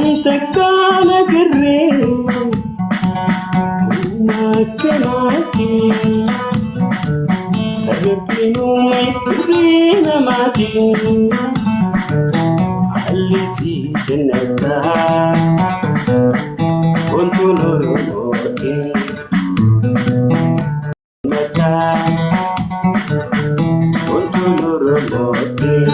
أنت كان قريب وما كناتي ربي نومي برينا ماتي علسي جنتا كنت نور نورتي متى كنت نور نورتي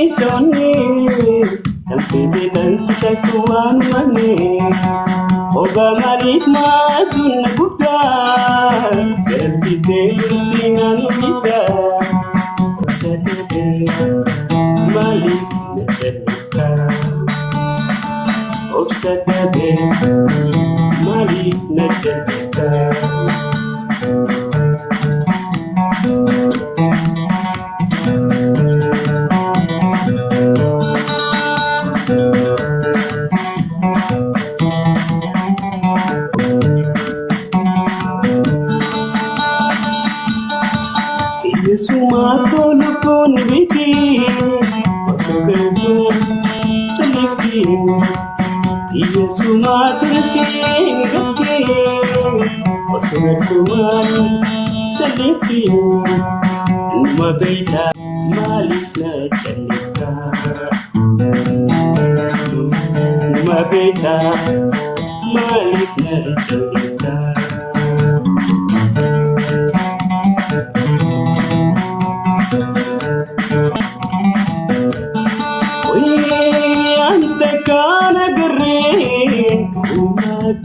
Soni, tanti dansi tuan mani, oga malif madun buka, jadi tersingan kita, obsede malif nacerita, obsede malif nacerita. Sumato lupon biti Pasukertu telefti Iya sumato singati Pasukertu man telefti Uma beita malif na chalika Uma beita malif na chalika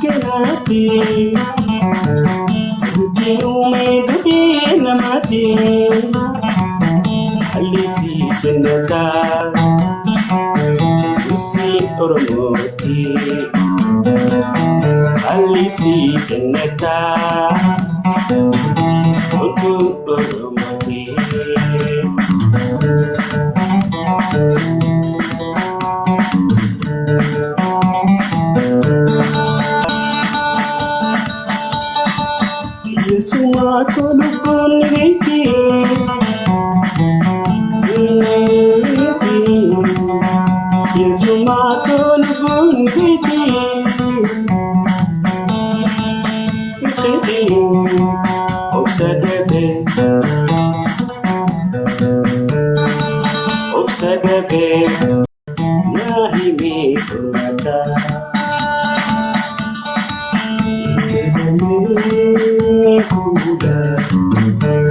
Kenati, Kinu me namati, Alisi Janata, Usi Oromoti, Alisi Janata, Untuk Oromoti. Sumato lupon biti Sumato lupon biti Obsede Nahimi Kurata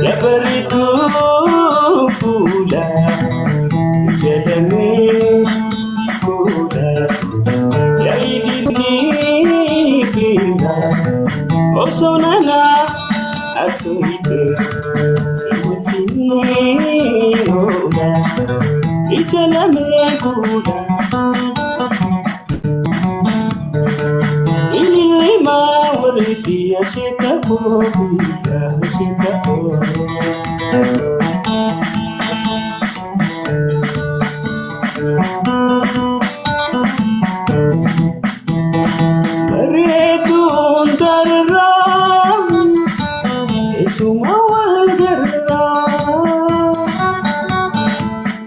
Ya beritu fuda Jadame fuda Ya idini pinda Osonana asuhite Simuchini oda Ichalame fuda Ilima wariti ashita fuda Ashita fuda Meretun darra Esuma wal darra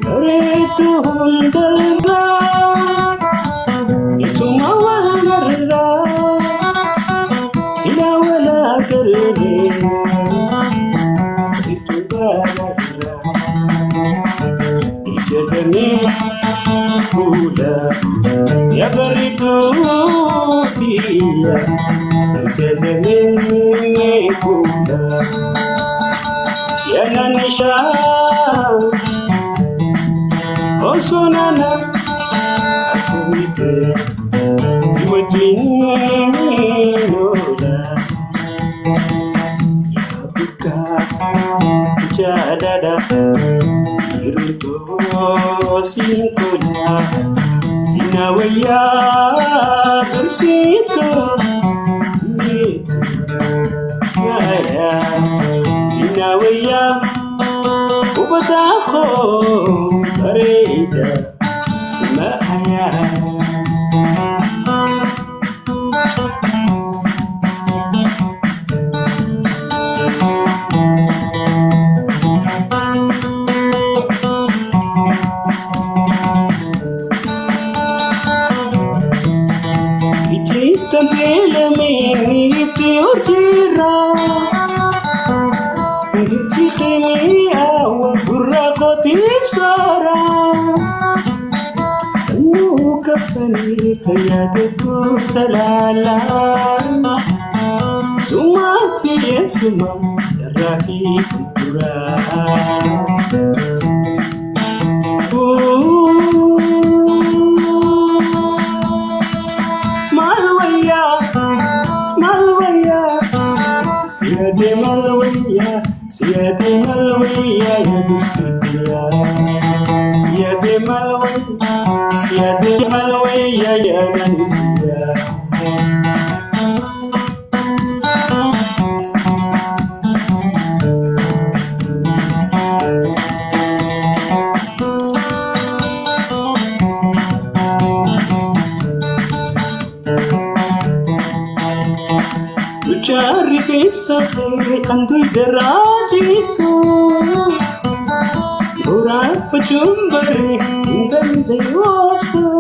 Meretun darra Esuma wal darra Sila wala karne Itu darra Ijadani Fuda Ya beritu dia Ijadani Fuda Ya nanisha Osonana Asuite Siwajini Noda Ya buka Jadada Iruto Sintola Sinawaya Bersito Gitu Gaya Sinawaya Ubataho Bareda Mahaya تنتلمي نفتي وجرا تخيمي وبرقتي بصارا سنو كفني سيادة سلالا سمعتي يا سمع الرافي كنترا سيادي ملوية سيادي ملوية يا دوسيتيا سيادي ملوية سيادي ملوية يا ننتيا تعرف السفر عنده دراجيسو ورعف جنبري بندي وصو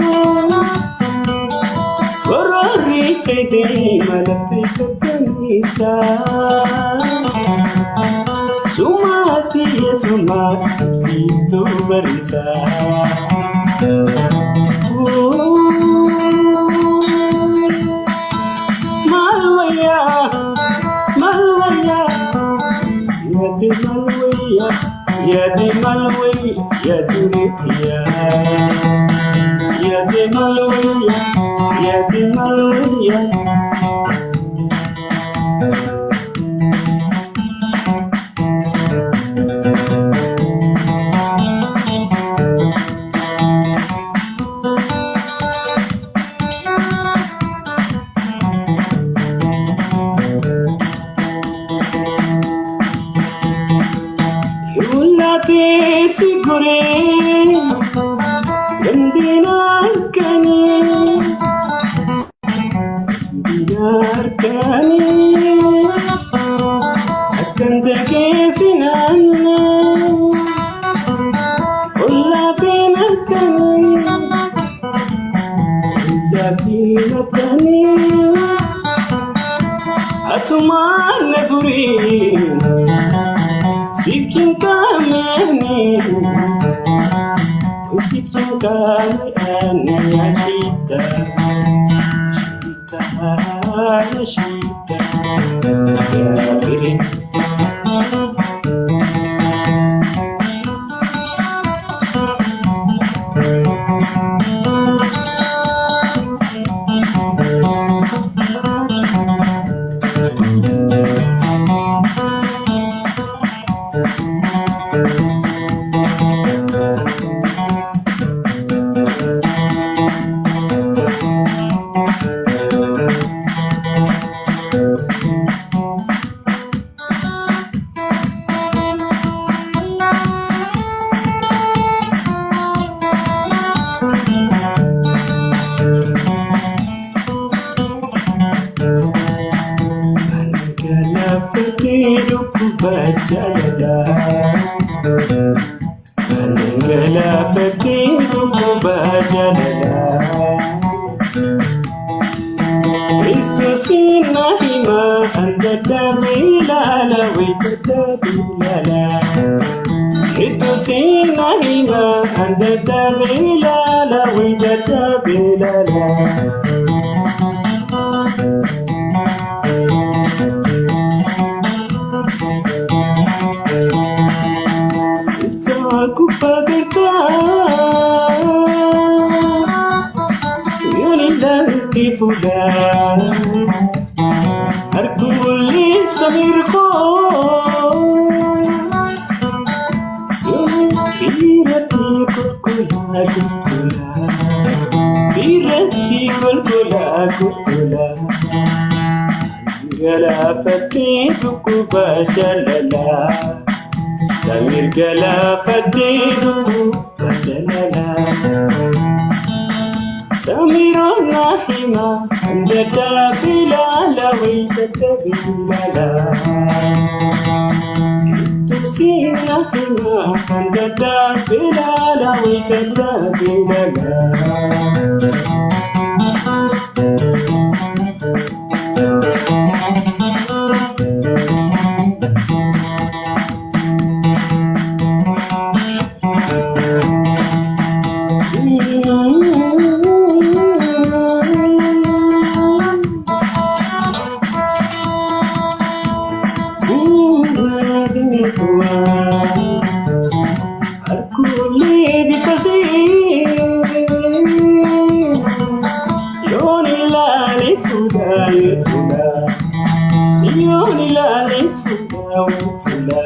وراري قدي ملبك الكنيسة سمعتي يا سمعت بسيتو بريسا سيادي ملوية يا دوريتيا سيادي ملوية سيادي ملوية sigure dinarkani akan tekesinan ulla finakani atuman nafuri sifkin kameni sifkin kameni ashita ashita ashita Anengala petiku bajalala Isusina hima andada bilala witata bilala Isusina hima andada bilala witata bilala Aku pagarta Yunilan tifuda Arkuli samirko Irati kulkula kulkula Irati kulkula kulkula Gala fati duku bajalala Samir gala fatiduku bajalala Samiro nahima andada bilala witata bilala Itusi nahima andada bilala witata bilala fula Yoni lale fula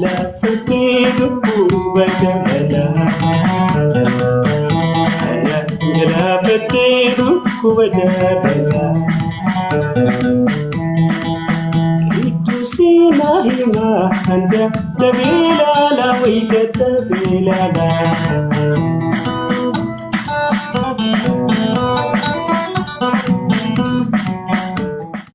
La fatidu kubajala La fatidu kubajala Itu sinahima anda tabila la wita tabila la